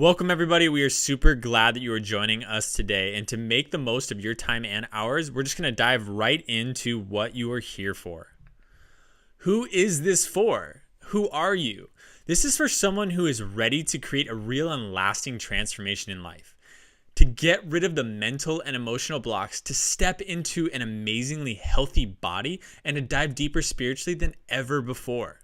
Welcome, everybody. We are super glad that you are joining us today. And to make the most of your time and ours, we're just going to dive right into what you are here for. Who is this for? Who are you? This is for someone who is ready to create a real and lasting transformation in life, to get rid of the mental and emotional blocks, to step into an amazingly healthy body, and to dive deeper spiritually than ever before.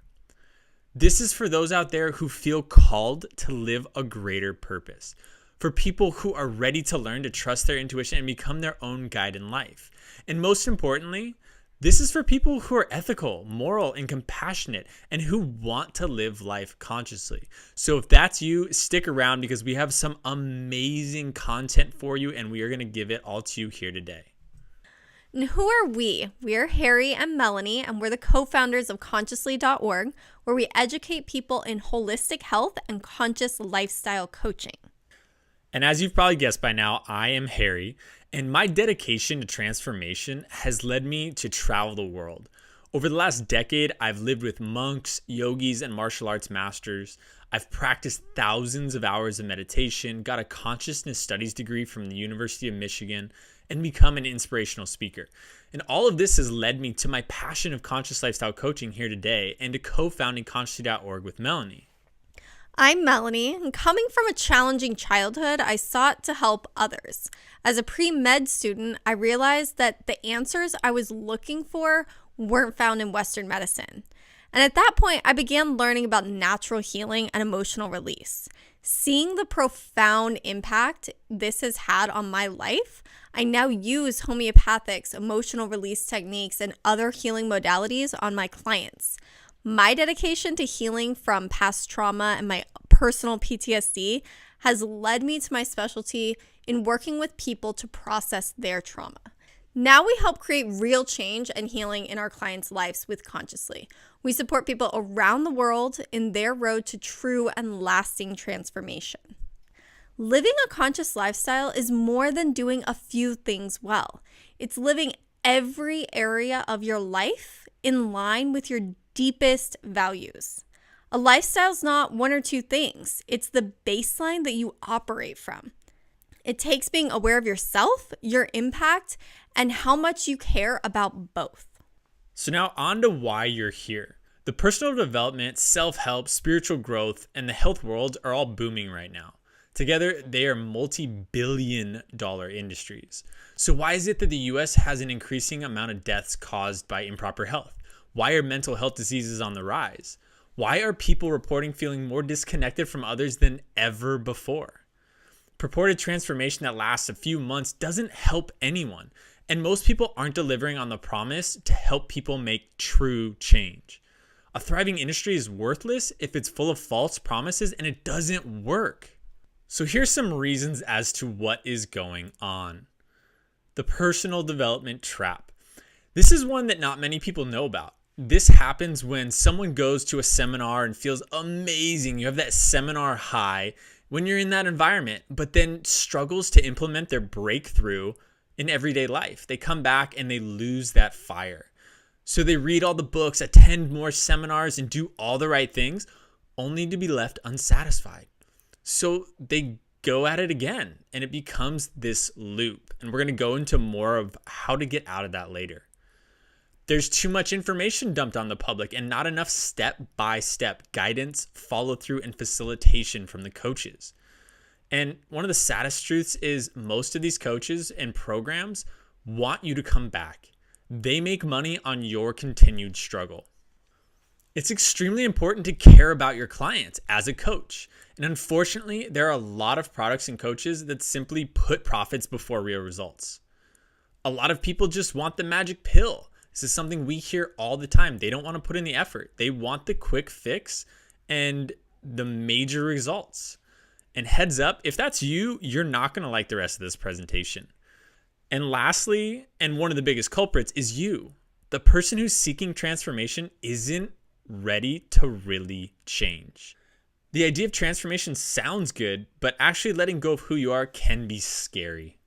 This is for those out there who feel called to live a greater purpose, for people who are ready to learn to trust their intuition and become their own guide in life. And most importantly, this is for people who are ethical, moral, and compassionate, and who want to live life consciously. So if that's you, stick around because we have some amazing content for you, and we are going to give it all to you here today. And who are we? We're Harry and Melanie, and we're the co-founders of Consciously.org, where we educate people in holistic health and conscious lifestyle coaching. And as you've probably guessed by now, I am Harry, and my dedication to transformation has led me to travel the world. Over the last decade, I've lived with monks, yogis, and martial arts masters. I've practiced thousands of hours of meditation, got a consciousness studies degree from the University of Michigan, and become an inspirational speaker. And all of this has led me to my passion of conscious lifestyle coaching here today and to co-founding Consciously.org with Melanie. I'm Melanie, and coming from a challenging childhood, I sought to help others. As a pre-med student, I realized that the answers I was looking for weren't found in Western medicine. And at that point, I began learning about natural healing and emotional release. Seeing the profound impact this has had on my life, I now use homeopathics, emotional release techniques, and other healing modalities on my clients. My dedication to healing from past trauma and my personal PTSD has led me to my specialty in working with people to process their trauma. Now we help create real change and healing in our clients' lives with Consciously. We support people around the world in their road to true and lasting transformation. Living a conscious lifestyle is more than doing a few things well. It's living every area of your life in line with your deepest values. A lifestyle is not one or two things. It's the baseline that you operate from. It takes being aware of yourself, your impact, and how much you care about both. So now on to why you're here. The personal development, self-help, spiritual growth, and the health world are all booming right now. Together, they are multi-billion-dollar industries. So why is it that the US has an increasing amount of deaths caused by improper health? Why are mental health diseases on the rise? Why are people reporting feeling more disconnected from others than ever before? Purported transformation that lasts a few months doesn't help anyone, and most people aren't delivering on the promise to help people make true change. A thriving industry is worthless if it's full of false promises and it doesn't work. So here's some reasons as to what is going on. The personal development trap. This is one that not many people know about. This happens when someone goes to a seminar and feels amazing. You have that seminar high when you're in that environment, but then struggles to implement their breakthrough in everyday life. They come back and they lose that fire. So they read all the books, attend more seminars, and do all the right things, only to be left unsatisfied. So they go at it again, and it becomes this loop. And we're going to go into more of how to get out of that later. There's too much information dumped on the public and not enough step-by-step guidance, follow-through, and facilitation from the coaches. And one of the saddest truths is most of these coaches and programs want you to come back. They make money on your continued struggle. It's extremely important to care about your clients as a coach. And unfortunately, there are a lot of products and coaches that simply put profits before real results. A lot of people just want the magic pill. This is something we hear all the time. They don't want to put in the effort. They want the quick fix and the major results. And heads up, if that's you, you're not going to like the rest of this presentation. And lastly, and one of the biggest culprits is you. The person who's seeking transformation isn't ready to really change. The idea of transformation sounds good, but actually letting go of who you are can be scary.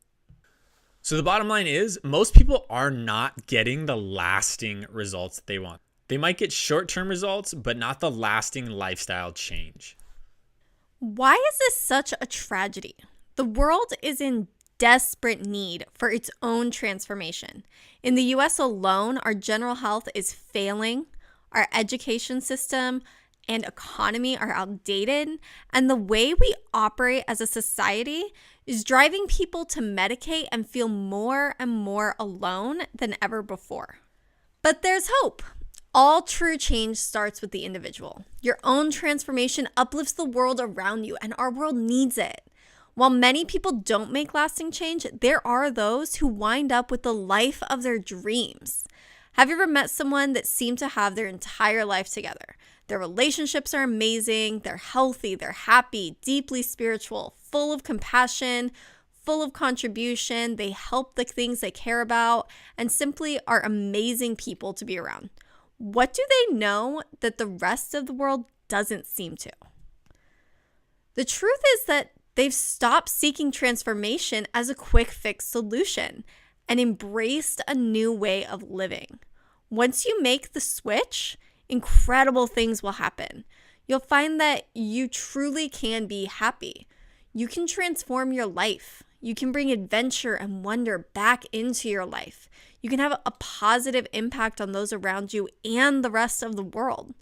So the bottom line is most people are not getting the lasting results that they want. They might get short-term results, but not the lasting lifestyle change. Why is this such a tragedy? The world is in desperate need for its own transformation. In the US alone, our general health is failing, our education system and economy are outdated, and the way we operate as a society is driving people to medicate and feel more and more alone than ever before. But there's hope. All true change starts with the individual. Your own transformation uplifts the world around you, and our world needs it. While many people don't make lasting change, there are those who wind up with the life of their dreams. Have you ever met someone that seemed to have their entire life together? Their relationships are amazing, they're healthy, they're happy, deeply spiritual, full of compassion, full of contribution, they help the things they care about, and simply are amazing people to be around. What do they know that the rest of the world doesn't seem to? The truth is that they've stopped seeking transformation as a quick fix solution and embraced a new way of living. Once you make the switch, incredible things will happen. You'll find that you truly can be happy. You can transform your life. You can bring adventure and wonder back into your life. You can have a positive impact on those around you and the rest of the world.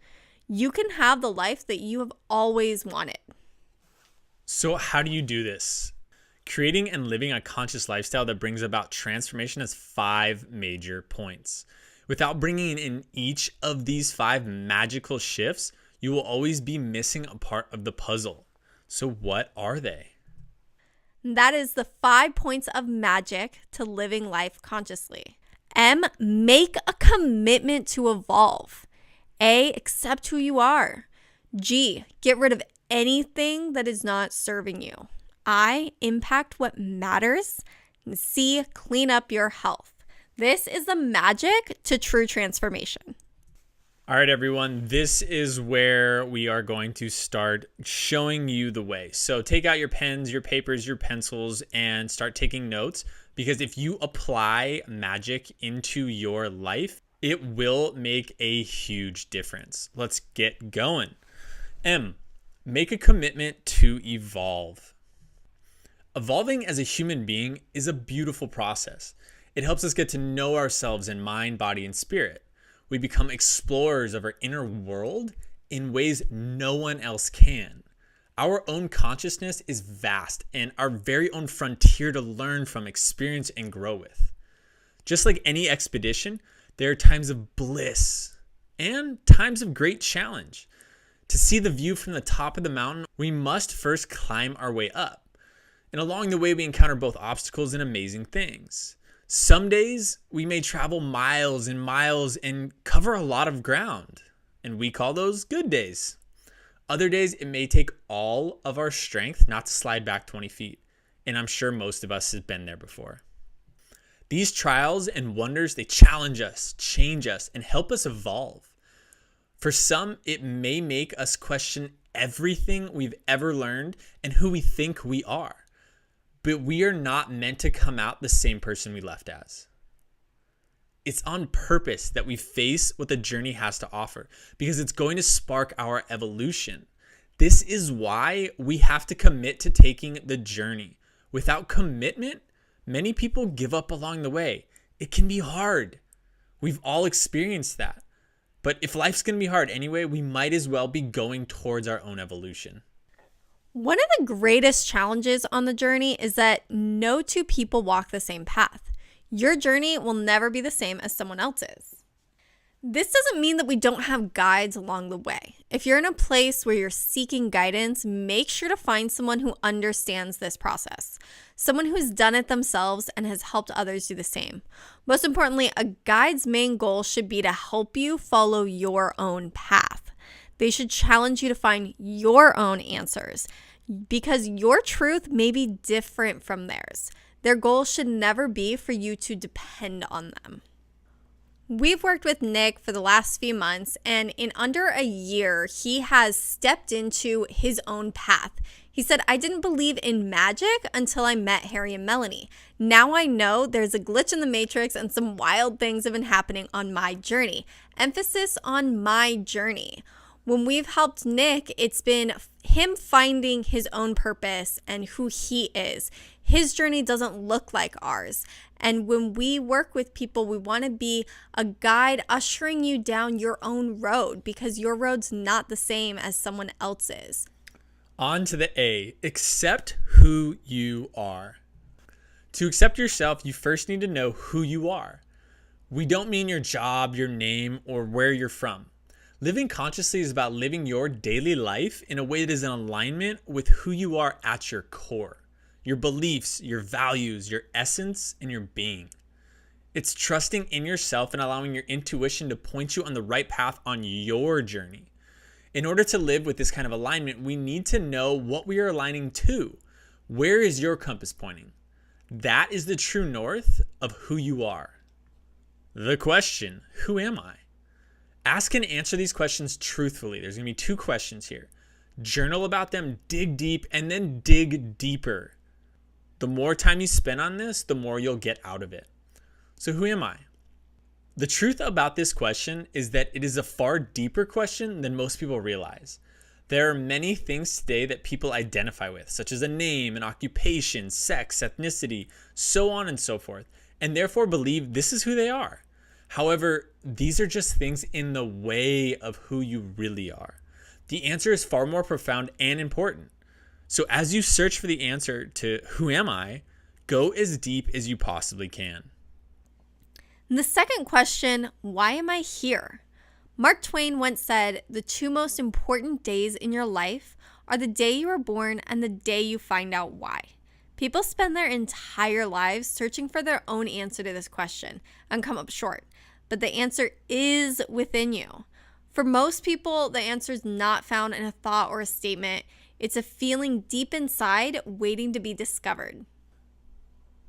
You can have the life that you have always wanted. So how do you do this? Creating and living a conscious lifestyle that brings about transformation has 5 major points. Without bringing in each of these 5 magical shifts, you will always be missing a part of the puzzle. So what are they? That is the 5 points of magic to living life consciously. M, make a commitment to evolve. A, accept who you are. G, get rid of anything that is not serving you. I, impact what matters. And C, clean up your health. This is the magic to true transformation. All right, everyone, this is where we are going to start showing you the way. So take out your pens, your papers, your pencils, and start taking notes, because if you apply magic into your life, it will make a huge difference. Let's get going. M, make a commitment to evolve. Evolving as a human being is a beautiful process. It helps us get to know ourselves in mind, body, and spirit. We become explorers of our inner world in ways no one else can. Our own consciousness is vast and our very own frontier to learn from, experience, and grow with. Just like any expedition, there are times of bliss and times of great challenge. To see the view from the top of the mountain, we must first climb our way up. And along the way, we encounter both obstacles and amazing things. Some days we may travel miles and miles and cover a lot of ground, and we call those good days. Other days it may take all of our strength not to slide back 20 feet, and I'm sure most of us have been there before. These trials and wonders, they challenge us, change us, and help us evolve. For some, it may make us question everything we've ever learned and who we think we are. But we are not meant to come out the same person we left as. It's on purpose that we face what the journey has to offer, because it's going to spark our evolution. This is why we have to commit to taking the journey. Without commitment, many people give up along the way. It can be hard. We've all experienced that. But if life's going to be hard anyway, we might as well be going towards our own evolution. One of the greatest challenges on the journey is that no two people walk the same path. Your journey will never be the same as someone else's. This doesn't mean that we don't have guides along the way. If you're in a place where you're seeking guidance, make sure to find someone who understands this process. Someone who's done it themselves and has helped others do the same. Most importantly, a guide's main goal should be to help you follow your own path. They should challenge you to find your own answers, because your truth may be different from theirs. Their goal should never be for you to depend on them. We've worked with Nick for the last few months, and in under a year, he has stepped into his own path. He said, I didn't believe in magic until I met Harry and Melanie. Now I know there's a glitch in the matrix and some wild things have been happening on my journey. Emphasis on my journey. When we've helped Nick, it's been him finding his own purpose and who he is. His journey doesn't look like ours. And when we work with people, we want to be a guide ushering you down your own road because your road's not the same as someone else's. On to the A, accept who you are. To accept yourself, you first need to know who you are. We don't mean your job, your name, or where you're from. Living consciously is about living your daily life in a way that is in alignment with who you are at your core, your beliefs, your values, your essence, and your being. It's trusting in yourself and allowing your intuition to point you on the right path on your journey. In order to live with this kind of alignment, we need to know what we are aligning to. Where is your compass pointing? That is the true north of who you are. The question, who am I? Ask and answer these questions truthfully. There's going to be 2 questions here. Journal about them, dig deep, and then dig deeper. The more time you spend on this, the more you'll get out of it. So who am I? The truth about this question is that it is a far deeper question than most people realize. There are many things today that people identify with, such as a name, an occupation, sex, ethnicity, so on and so forth, and therefore believe this is who they are. However, these are just things in the way of who you really are. The answer is far more profound and important. So as you search for the answer to who am I, go as deep as you possibly can. The second question, why am I here? Mark Twain once said, the 2 most important days in your life are the day you were born and the day you find out why. People spend their entire lives searching for their own answer to this question and come up short. But the answer is within you. For most people, the answer is not found in a thought or a statement. It's a feeling deep inside waiting to be discovered.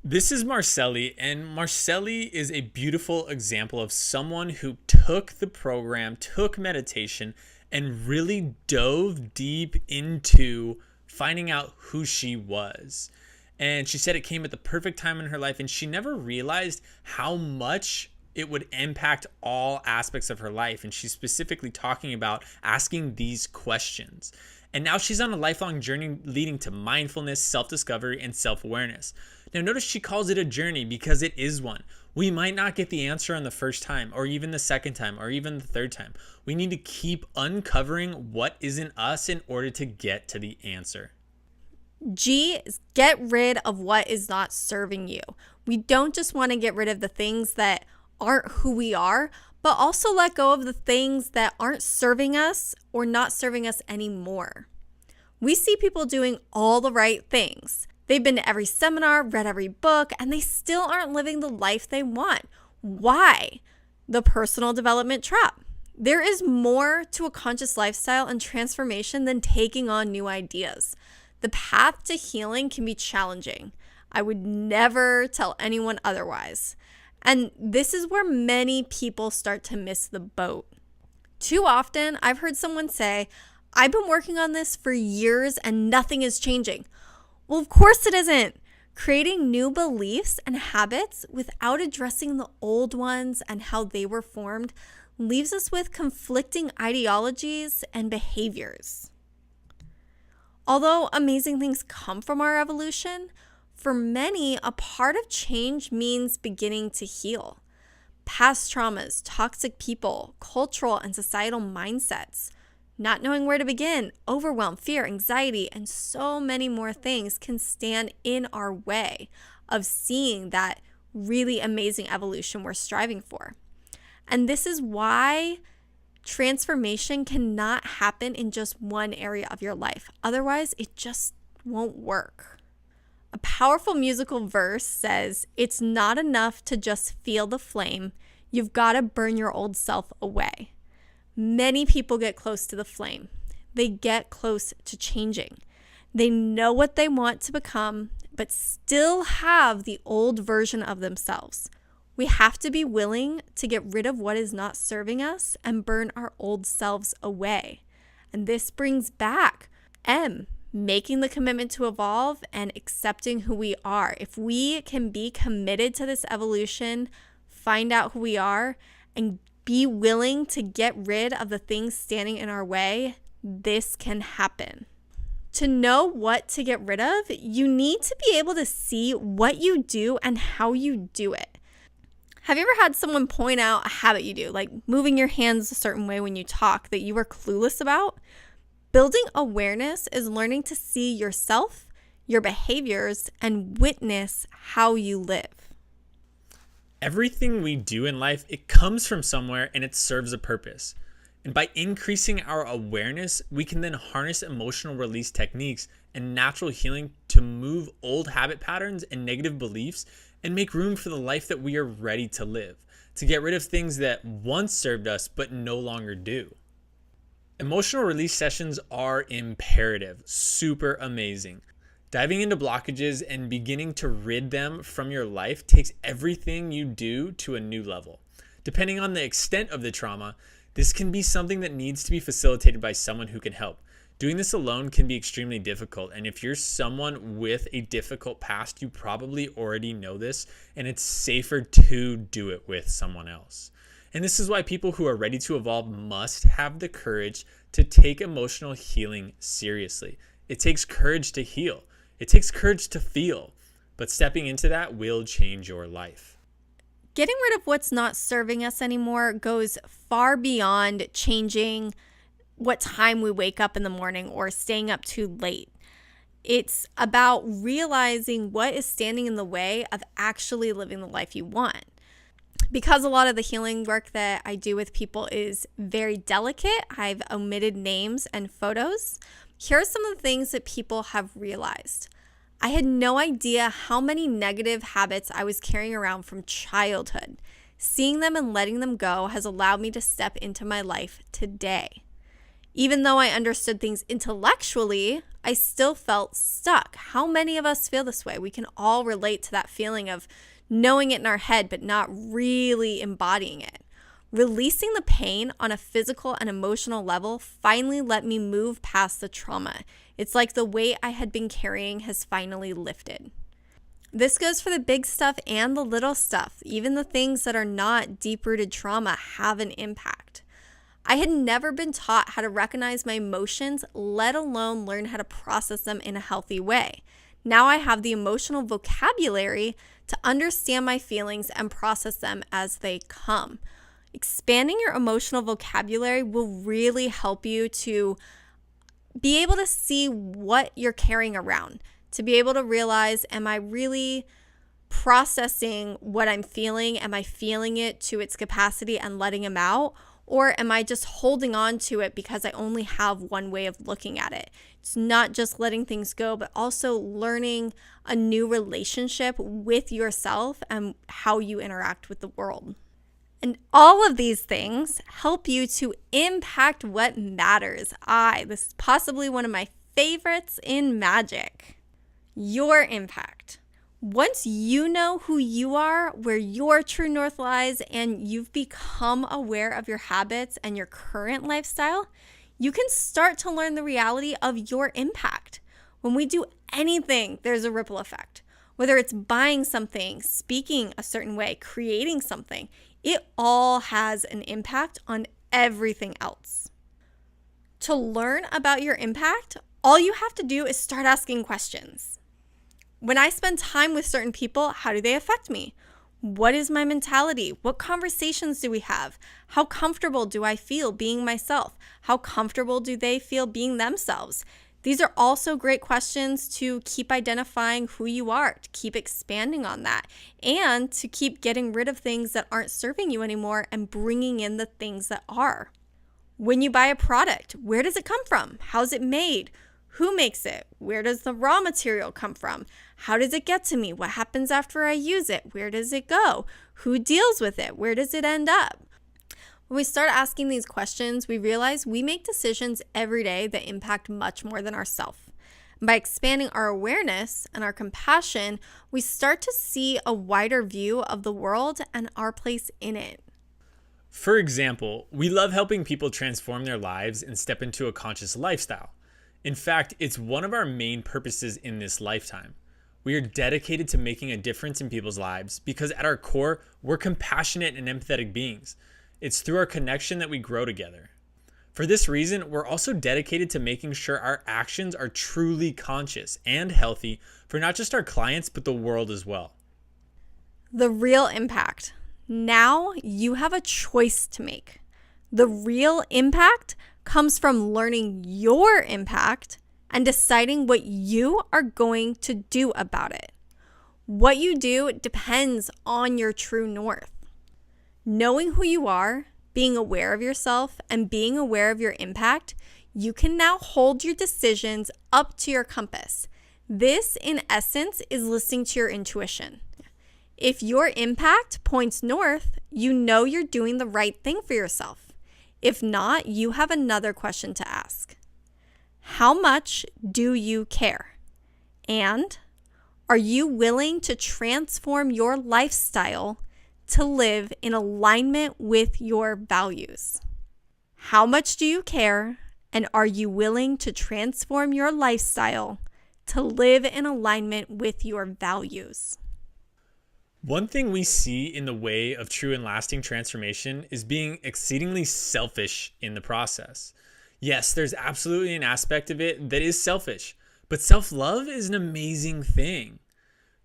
This is Marcelli, and Marcelli is a beautiful example of someone who took the program, took meditation, and really dove deep into finding out who she was. And she said it came at the perfect time in her life, and she never realized how much it would impact all aspects of her life. And she's specifically talking about asking these questions. And now she's on a lifelong journey leading to mindfulness, self-discovery, and self-awareness. Now notice she calls it a journey because it is one. We might not get the answer on the first time, or even the second time, or even the third time. We need to keep uncovering what is in us in order to get to the answer. G is get rid of what is not serving you. We don't just want to get rid of the things that aren't who we are, but also let go of the things that aren't serving us or not serving us anymore. We see people doing all the right things. They've been to every seminar, read every book, and they still aren't living the life they want. Why? The personal development trap. There is more to a conscious lifestyle and transformation than taking on new ideas. The path to healing can be challenging. I would never tell anyone otherwise. And this is where many people start to miss the boat. Too often, I've heard someone say, I've been working on this for years and nothing is changing. Well, of course it isn't. Creating new beliefs and habits without addressing the old ones and how they were formed leaves us with conflicting ideologies and behaviors. Although amazing things come from our evolution, for many, a part of change means beginning to heal. Past traumas, toxic people, cultural and societal mindsets, not knowing where to begin, overwhelm, fear, anxiety, and so many more things can stand in our way of seeing that really amazing evolution we're striving for. And this is why transformation cannot happen in just one area of your life. Otherwise, it just won't work. A powerful musical verse says, it's not enough to just feel the flame. You've got to burn your old self away. Many people get close to the flame. They get close to changing. They know what they want to become, but still have the old version of themselves. We have to be willing to get rid of what is not serving us and burn our old selves away. And this brings back M, making the commitment to evolve and accepting who we are. If we can be committed to this evolution, find out who we are, and be willing to get rid of the things standing in our way, this can happen. To know what to get rid of, you need to be able to see what you do and how you do it. Have you ever had someone point out a habit you do, like moving your hands a certain way when you talk, that you were clueless about? Building awareness is learning to see yourself, your behaviors, and witness how you live. Everything we do in life, it comes from somewhere and it serves a purpose. And by increasing our awareness, we can then harness emotional release techniques and natural healing to move old habit patterns and negative beliefs and make room for the life that we are ready to live, to get rid of things that once served us but no longer do. Emotional release sessions are imperative, super amazing. Diving into blockages and beginning to rid them from your life takes everything you do to a new level. Depending on the extent of the trauma, this can be something that needs to be facilitated by someone who can help. Doing this alone can be extremely difficult, and if you're someone with a difficult past, you probably already know this, and it's safer to do it with someone else. And this is why people who are ready to evolve must have the courage to take emotional healing seriously. It takes courage to heal. It takes courage to feel, but stepping into that will change your life. Getting rid of what's not serving us anymore goes far beyond changing what time we wake up in the morning or staying up too late. It's about realizing what is standing in the way of actually living the life you want. Because a lot of the healing work that I do with people is very delicate, I've omitted names and photos. Here are some of the things that people have realized. I had no idea how many negative habits I was carrying around from childhood. Seeing them and letting them go has allowed me to step into my life today. Even though I understood things intellectually, I still felt stuck. How many of us feel this way? We can all relate to that feeling of knowing it in our head, but not really embodying it. Releasing the pain on a physical and emotional level finally let me move past the trauma. It's like the weight I had been carrying has finally lifted. This goes for the big stuff and the little stuff. Even the things that are not deep-rooted trauma have an impact. I had never been taught how to recognize my emotions, let alone learn how to process them in a healthy way. Now I have the emotional vocabulary to understand my feelings and process them as they come. Expanding your emotional vocabulary will really help you to be able to see what you're carrying around, to be able to realize, am I really processing what I'm feeling? Am I feeling it to its capacity and letting them out? Or am I just holding on to it because I only have one way of looking at it? It's not just letting things go, but also learning a new relationship with yourself and how you interact with the world. And all of these things help you to impact what matters. This is possibly one of my favorites in magic. Your impact. Once you know who you are, where your true north lies, and you've become aware of your habits and your current lifestyle, you can start to learn the reality of your impact. When we do anything, there's a ripple effect. Whether it's buying something, speaking a certain way, creating something, it all has an impact on everything else. To learn about your impact, all you have to do is start asking questions. When I spend time with certain people, how do they affect me? What is my mentality? What conversations do we have? How comfortable do I feel being myself? How comfortable do they feel being themselves? These are also great questions to keep identifying who you are, to keep expanding on that, and to keep getting rid of things that aren't serving you anymore and bringing in the things that are. When you buy a product, where does it come from? How's it made? Who makes it? Where does the raw material come from? How does it get to me? What happens after I use it? Where does it go? Who deals with it? Where does it end up? When we start asking these questions, we realize we make decisions every day that impact much more than ourselves. By expanding our awareness and our compassion, we start to see a wider view of the world and our place in it. For example, we love helping people transform their lives and step into a conscious lifestyle. In fact, it's one of our main purposes in this lifetime. We are dedicated to making a difference in people's lives because at our core, we're compassionate and empathetic beings. It's through our connection that we grow together. For this reason, we're also dedicated to making sure our actions are truly conscious and healthy for not just our clients, but the world as well. The real impact. Now you have a choice to make. The real impact comes from learning your impact and deciding what you are going to do about it. What you do depends on your true north. Knowing who you are, being aware of yourself, and being aware of your impact, you can now hold your decisions up to your compass. This, in essence, is listening to your intuition. If your impact points north, you know you're doing the right thing for yourself. If not, you have another question to ask. How much do you care? And are you willing to transform your lifestyle to live in alignment with your values? How much do you care? And are you willing to transform your lifestyle to live in alignment with your values? One thing we see in the way of true and lasting transformation is being exceedingly selfish in the process. Yes, there's absolutely an aspect of it that is selfish, but self-love is an amazing thing.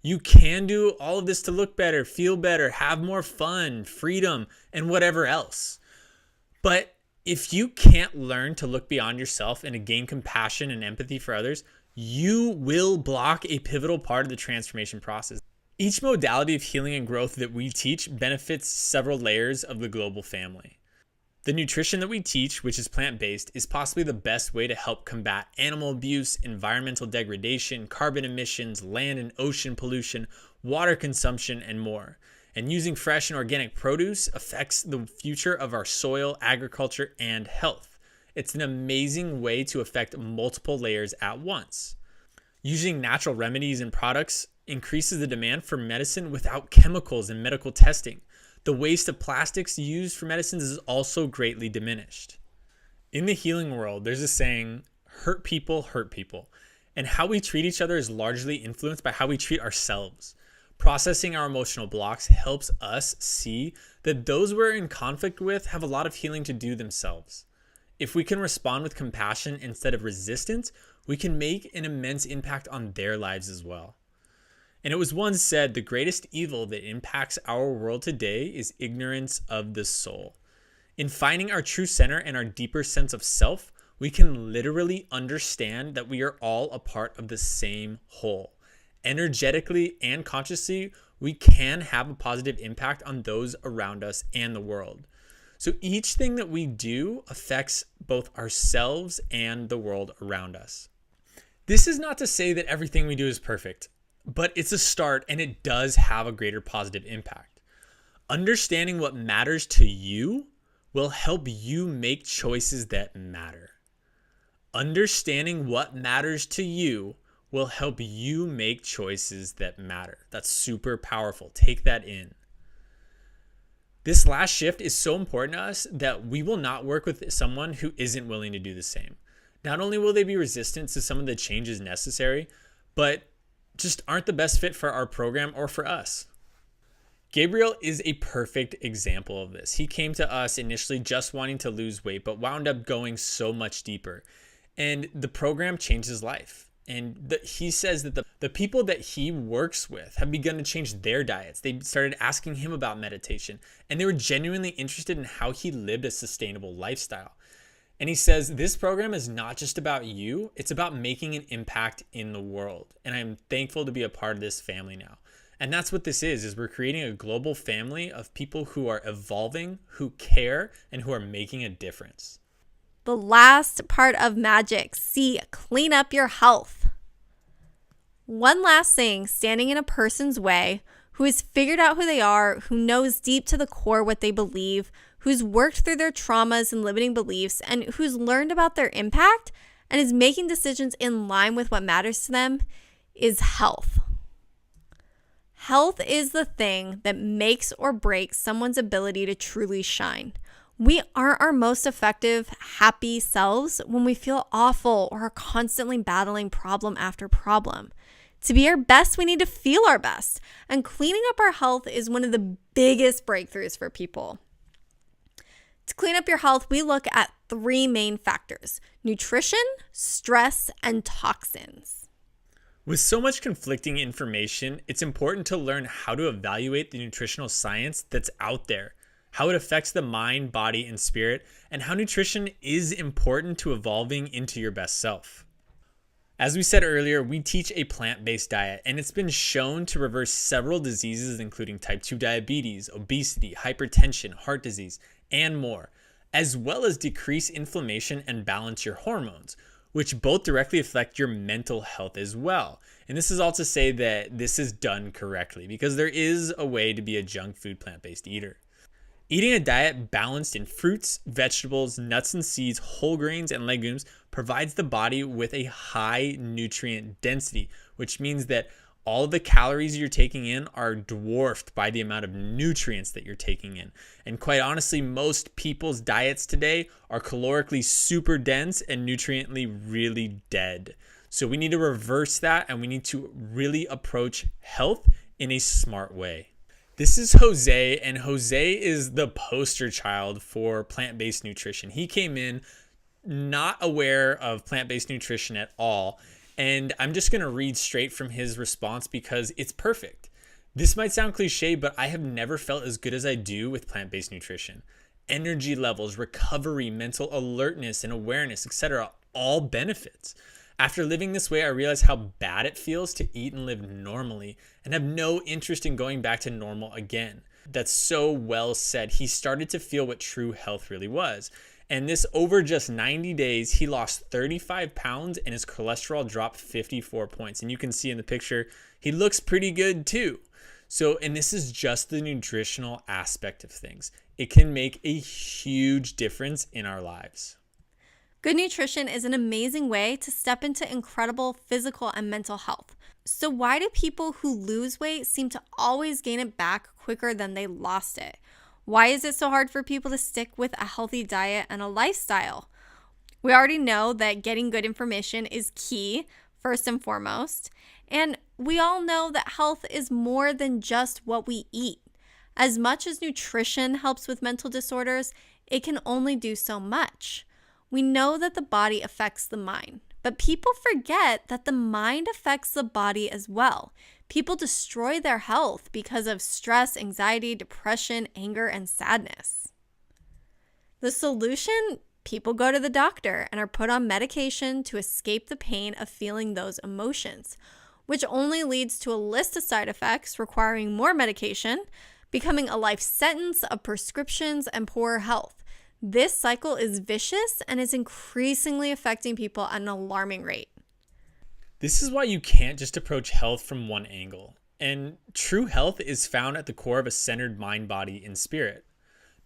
You can do all of this to look better, feel better, have more fun, freedom, and whatever else. But if you can't learn to look beyond yourself and to gain compassion and empathy for others, you will block a pivotal part of the transformation process. Each modality of healing and growth that we teach benefits several layers of the global family. The nutrition that we teach, which is plant-based, is possibly the best way to help combat animal abuse, environmental degradation, carbon emissions, land and ocean pollution, water consumption, and more. And using fresh and organic produce affects the future of our soil, agriculture, and health. It's an amazing way to affect multiple layers at once. Using natural remedies and products increases the demand for medicine without chemicals and medical testing. The waste of plastics used for medicines is also greatly diminished. In the healing world, there's a saying, hurt people. And how we treat each other is largely influenced by how we treat ourselves. Processing our emotional blocks helps us see that those we're in conflict with have a lot of healing to do themselves. If we can respond with compassion instead of resistance, we can make an immense impact on their lives as well. And it was once said, the greatest evil that impacts our world today is ignorance of the soul. In finding our true center and our deeper sense of self, we can literally understand that we are all a part of the same whole. Energetically and consciously, we can have a positive impact on those around us and the world. So each thing that we do affects both ourselves and the world around us. This is not to say that everything we do is perfect, but it's a start and it does have a greater positive impact. Understanding what matters to you will help you make choices that matter. Understanding what matters to you will help you make choices that matter. That's super powerful. Take that in. This last shift is so important to us that we will not work with someone who isn't willing to do the same. Not only will they be resistant to some of the changes necessary, but just aren't the best fit for our program or for us. Gabriel is a perfect example of this. He came to us initially just wanting to lose weight, but wound up going so much deeper. And the program changed his life. And he says that the people that he works with have begun to change their diets. They started asking him about meditation, and they were genuinely interested in how he lived a sustainable lifestyle. And he says, this program is not just about you, it's about making an impact in the world. And I'm thankful to be a part of this family now. And that's what this is we're creating a global family of people who are evolving, who care, and who are making a difference. The last part of magic, C, clean up your health. One last thing standing in a person's way who has figured out who they are, who knows deep to the core what they believe, who's worked through their traumas and limiting beliefs, and who's learned about their impact and is making decisions in line with what matters to them, is health. Health is the thing that makes or breaks someone's ability to truly shine. We aren't our most effective, happy selves when we feel awful or are constantly battling problem after problem. To be our best, we need to feel our best. And cleaning up our health is one of the biggest breakthroughs for people. To clean up your health, we look at three main factors: nutrition, stress, and toxins. With so much conflicting information, it's important to learn how to evaluate the nutritional science that's out there, how it affects the mind, body, and spirit, and how nutrition is important to evolving into your best self. As we said earlier, we teach a plant-based diet, and it's been shown to reverse several diseases including type 2 diabetes, obesity, hypertension, heart disease, and more, as well as decrease inflammation and balance your hormones, which both directly affect your mental health as well. And this is all to say that this is done correctly, because there is a way to be a junk food plant-based eater. Eating a diet balanced in fruits, vegetables, nuts and seeds, whole grains, and legumes provides the body with a high nutrient density, which means that all of the calories you're taking in are dwarfed by the amount of nutrients that you're taking in. And quite honestly, most people's diets today are calorically super dense and nutriently really dead. So we need to reverse that, and we need to really approach health in a smart way. This is Jose, and Jose is the poster child for plant-based nutrition. He came in not aware of plant-based nutrition at all, and I'm just going to read straight from his response because it's perfect. This might sound cliche, but I have never felt as good as I do with plant-based nutrition. Energy levels, recovery, mental alertness, and awareness, etc., all benefits. After living this way, I realized how bad it feels to eat and live normally and have no interest in going back to normal again. That's so well said. He started to feel what true health really was. And this, over just 90 days, he lost 35 pounds and his cholesterol dropped 54 points. And you can see in the picture, he looks pretty good too. So, and this is just the nutritional aspect of things. It can make a huge difference in our lives. Good nutrition is an amazing way to step into incredible physical and mental health. So why do people who lose weight seem to always gain it back quicker than they lost it? Why is it so hard for people to stick with a healthy diet and a lifestyle? We already know that getting good information is key, first and foremost. And we all know that health is more than just what we eat. As much as nutrition helps with mental disorders, it can only do so much. We know that the body affects the mind, but people forget that the mind affects the body as well. People destroy their health because of stress, anxiety, depression, anger, and sadness. The solution? People go to the doctor and are put on medication to escape the pain of feeling those emotions, which only leads to a list of side effects requiring more medication, becoming a life sentence of prescriptions and poor health. This cycle is vicious and is increasingly affecting people at an alarming rate. This is why you can't just approach health from one angle. And true health is found at the core of a centered mind, body, and spirit.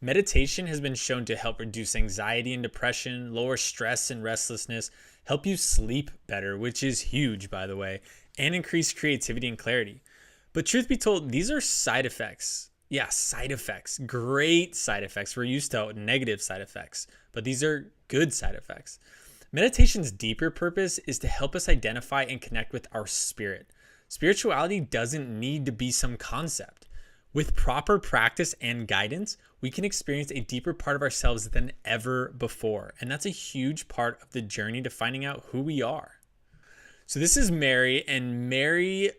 Meditation has been shown to help reduce anxiety and depression, lower stress and restlessness, help you sleep better, which is huge, by the way, and increase creativity and clarity. But truth be told, these are side effects. Yeah, side effects. Great side effects. We're used to negative side effects, but these are good side effects. Meditation's deeper purpose is to help us identify and connect with our spirit. Spirituality doesn't need to be some concept. With proper practice and guidance, we can experience a deeper part of ourselves than ever before. And that's a huge part of the journey to finding out who we are. So this is Mary, and Mary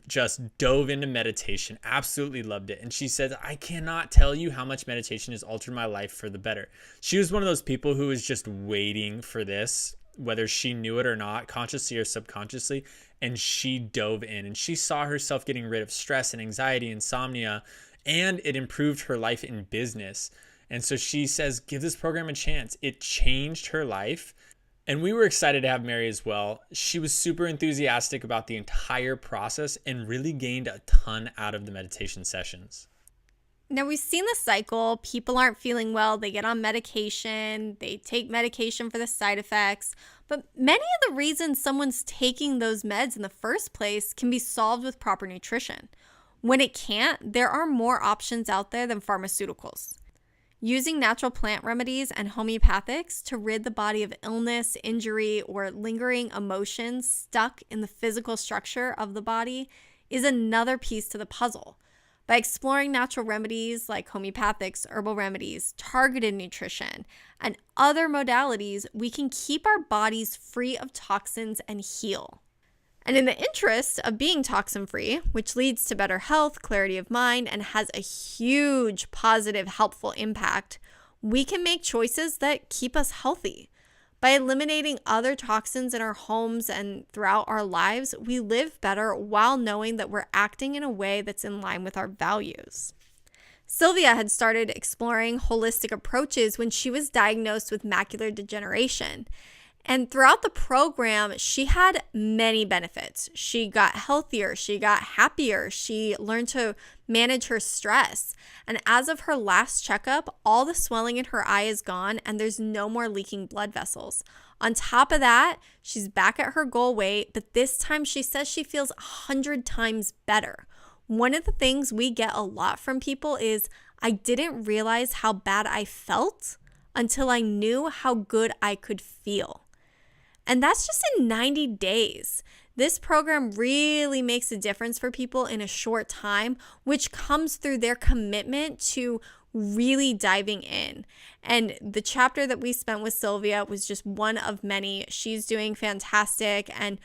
just dove into meditation, absolutely loved it. And she said, I cannot tell you how much meditation has altered my life for the better. She was one of those people who was just waiting for this, whether she knew it or not, consciously or subconsciously, and she dove in. And she saw herself getting rid of stress and anxiety, insomnia, and it improved her life in business. And so she says, give this program a chance. It changed her life. And we were excited to have Mary as well. She was super enthusiastic about the entire process and really gained a ton out of the meditation sessions. Now, we've seen the cycle. People aren't feeling well. They get on medication. They take medication for the side effects. But many of the reasons someone's taking those meds in the first place can be solved with proper nutrition. When it can't, there are more options out there than pharmaceuticals. Using natural plant remedies and homeopathics to rid the body of illness, injury, or lingering emotions stuck in the physical structure of the body is another piece to the puzzle. By exploring natural remedies like homeopathics, herbal remedies, targeted nutrition, and other modalities, we can keep our bodies free of toxins and heal. And in the interest of being toxin free, which leads to better health, clarity of mind, and has a huge positive, helpful impact, we can make choices that keep us healthy. By eliminating other toxins in our homes and throughout our lives, we live better while knowing that we're acting in a way that's in line with our values. Sylvia had started exploring holistic approaches when she was diagnosed with macular degeneration. And throughout the program, she had many benefits. She got healthier, she got happier, she learned to manage her stress. And as of her last checkup, all the swelling in her eye is gone and there's no more leaking blood vessels. On top of that, she's back at her goal weight, but this time she says she feels 100 times better. One of the things we get a lot from people is, I didn't realize how bad I felt until I knew how good I could feel. And that's just in 90 days. This program really makes a difference for people in a short time, which comes through their commitment to really diving in. And the chapter that we spent with Sylvia was just one of many. She's doing fantastic and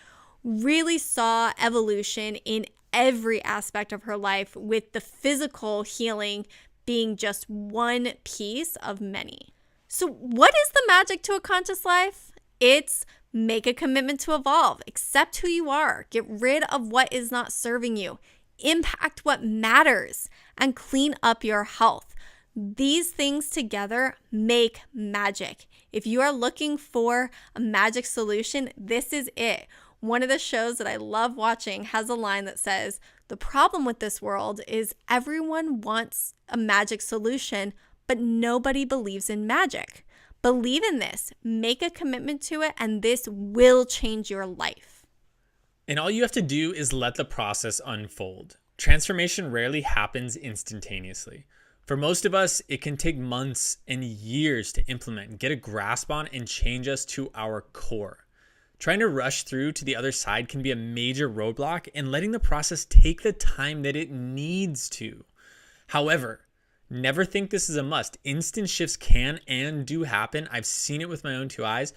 really saw evolution in every aspect of her life, with the physical healing being just one piece of many. So what is the magic to a conscious life? It's make a commitment to evolve, accept who you are, get rid of what is not serving you, impact what matters, and clean up your health. These things together make magic. If you are looking for a magic solution, this is it. One of the shows that I love watching has a line that says, "The problem with this world is everyone wants a magic solution, but nobody believes in magic." Believe in this, make a commitment to it, and this will change your life. And all you have to do is let the process unfold. Transformation rarely happens instantaneously. For most of us, it can take months and years to implement and get a grasp on and change us to our core. Trying to rush through to the other side can be a major roadblock, and letting the process take the time that it needs to. However, never think this is a must. Instant shifts can and do happen. I've seen it with my own two eyes.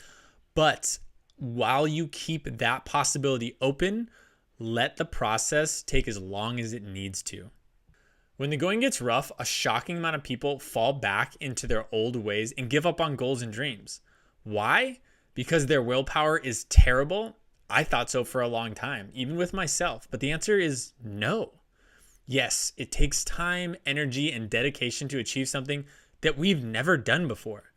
But while you keep that possibility open, let the process take as long as it needs to. When the going gets rough, a shocking amount of people fall back into their old ways and give up on goals and dreams. Why? Because their willpower is terrible? I thought so for a long time, even with myself. But the answer is no. Yes, it takes time, energy, and dedication to achieve something that we've never done before.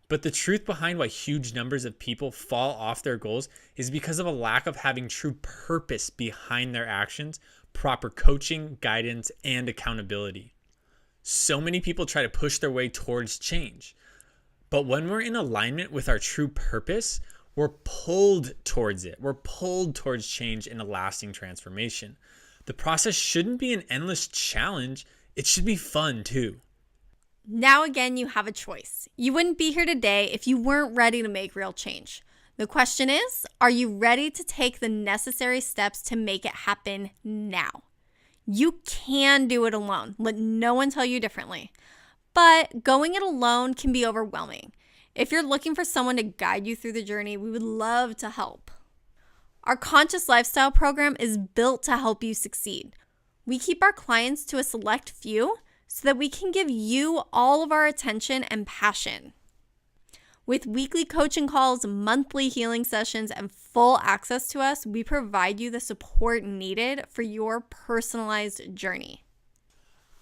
But the truth behind why huge numbers of people fall off their goals is because of a lack of having true purpose behind their actions, proper coaching, guidance, and accountability. So many people try to push their way towards change. But when we're in alignment with our true purpose, we're pulled towards it. We're pulled towards change and a lasting transformation. The process shouldn't be an endless challenge. It should be fun too. Now again, you have a choice. You wouldn't be here today if you weren't ready to make real change. The question is, are you ready to take the necessary steps to make it happen now? You can do it alone. Let no one tell you differently. But going it alone can be overwhelming. If you're looking for someone to guide you through the journey, we would love to help. Our Conscious Lifestyle program is built to help you succeed. We keep our clients to a select few so that we can give you all of our attention and passion. With weekly coaching calls, monthly healing sessions, and full access to us, we provide you the support needed for your personalized journey.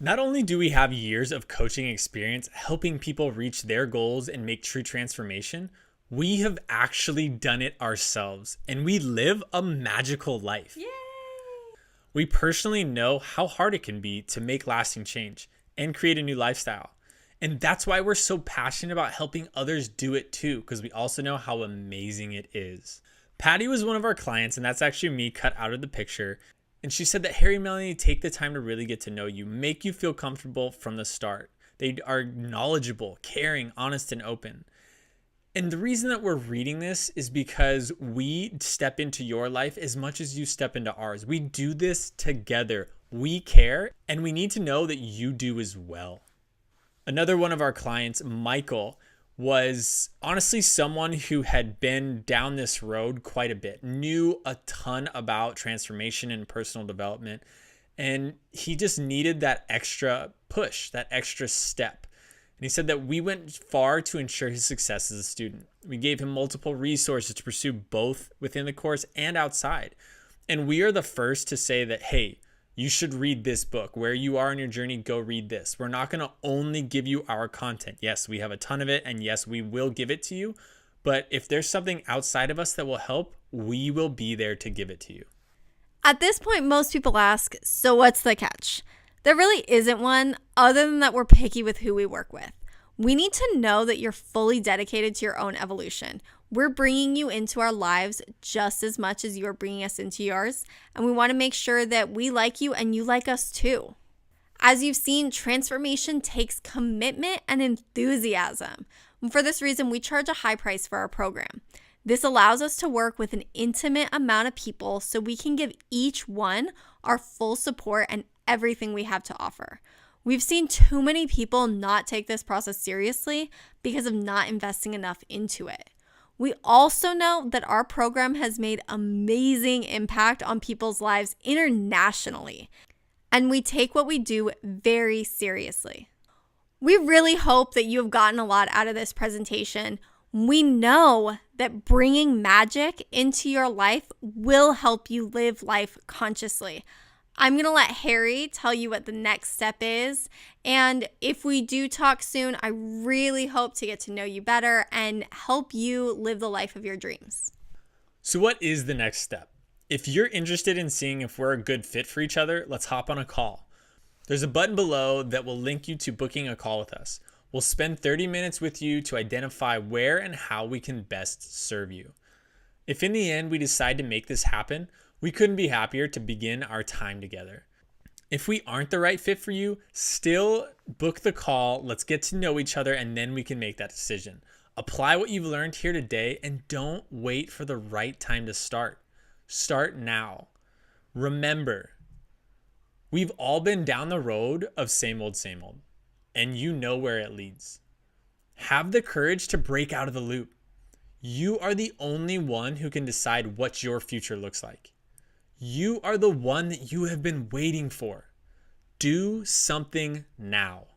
Not only do we have years of coaching experience helping people reach their goals and make true transformation, we have actually done it ourselves, and we live a magical life. Yay! We personally know how hard it can be to make lasting change and create a new lifestyle. And that's why we're so passionate about helping others do it too, because we also know how amazing it is. Patty was one of our clients, and that's actually me cut out of the picture. And she said that Harry and Melanie take the time to really get to know you, make you feel comfortable from the start. They are knowledgeable, caring, honest, and open. And the reason that we're reading this is because we step into your life as much as you step into ours. We do this together, We care, and we need to know that you do as well. Another one of our clients, Michael, was honestly someone who had been down this road quite a bit, knew a ton about transformation and personal development, and he just needed that extra push, that extra step. And he said that we went far to ensure his success as a student. We gave him multiple resources to pursue both within the course and outside. And we are the first to say that, hey, you should read this book. Where you are in your journey, go read this. We're not going to only give you our content. Yes, we have a ton of it, and yes, we will give it to you. But if there's something outside of us that will help, we will be there to give it to you. At this point, most people ask, so what's the catch? There really isn't one, other than that we're picky with who we work with. We need to know that you're fully dedicated to your own evolution. We're bringing you into our lives just as much as you're bringing us into yours, and we want to make sure that we like you and you like us too. As you've seen, transformation takes commitment and enthusiasm. And for this reason, we charge a high price for our program. This allows us to work with an intimate amount of people so we can give each one our full support and everything we have to offer. We've seen too many people not take this process seriously because of not investing enough into it. We also know that our program has made amazing impact on people's lives internationally, and we take what we do very seriously. We really hope that you have gotten a lot out of this presentation. We know that bringing magic into your life will help you live life consciously. I'm going to let Harry tell you what the next step is. And if we do talk soon, I really hope to get to know you better and help you live the life of your dreams. So what is the next step? If you're interested in seeing if we're a good fit for each other, let's hop on a call. There's a button below that will link you to booking a call with us. We'll spend 30 minutes with you to identify where and how we can best serve you. If in the end we decide to make this happen, we couldn't be happier to begin our time together. If we aren't the right fit for you, still book the call. Let's get to know each other, and then we can make that decision. Apply what you've learned here today, and don't wait for the right time to start. Start now. Remember, we've all been down the road of same old, and you know where it leads. Have the courage to break out of the loop. You are the only one who can decide what your future looks like. You are the one that you have been waiting for. Do something now.